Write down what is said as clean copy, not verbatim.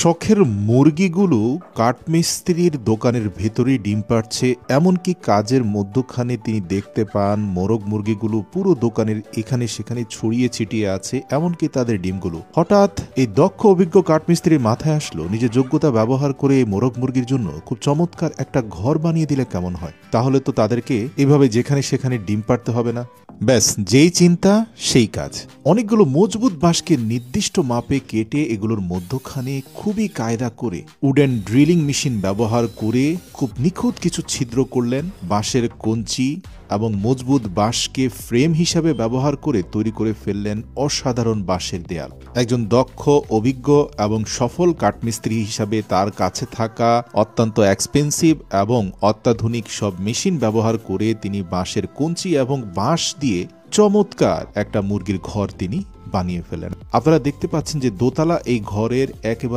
শখের মুরগিগুলো কাঠমিস্ত্রির দোকানের ভেতরেই ডিম পাড়ছে। এমনকি কাজের মধ্যখানে তিনি দেখতে পান মোরগ মুরগিগুলো পুরো দোকানের এখানে সেখানে ছড়িয়ে ছিটিয়ে আছে, এমনকি তাদের ডিমগুলো। হঠাৎ এই দক্ষ অভিজ্ঞ কাঠমিস্ত্রির মাথায় আসলো, নিজের যোগ্যতা ব্যবহার করে এই মোরগ মুরগির জন্য খুব চমৎকার একটা ঘর বানিয়ে দিলে কেমন হয়। তাহলে তো তাদেরকে এভাবে যেখানে সেখানে ডিম পাড়তে হবে না। ব্যাস, যেই চিন্তা সেই কাজ। অনেকগুলো মজবুত বাঁশকে নির্দিষ্ট মাপে কেটে এগুলোর মধ্যখানে খুবই কায়দা করে উডেন ড্রিলিং মেশিন ব্যবহার করে খুব নিখুঁত কিছু ছিদ্র করলেন। বাঁশের কঞ্চি এবং মজবুত বাঁশকে ফ্রেম হিসাবে ব্যবহার করে তৈরি করে ফেললেন অসাধারণ বাঁশের দেয়াল। একজন দক্ষ, অভিজ্ঞ এবং সফল কাঠমিস্ত্রি হিসাবে তার কাছে থাকা অত্যন্ত এক্সপেন্সিভ এবং অত্যাধুনিক সব মেশিন ব্যবহার করে তিনি বাঁশের কঞ্চি এবং বাঁশ দিয়ে চমৎকার একটা মুরগির ঘর তিনি বানিয়ে ফেলেন। আপনারা দেখতে পাচ্ছেন যে দোতলা এই ঘরের একেবারে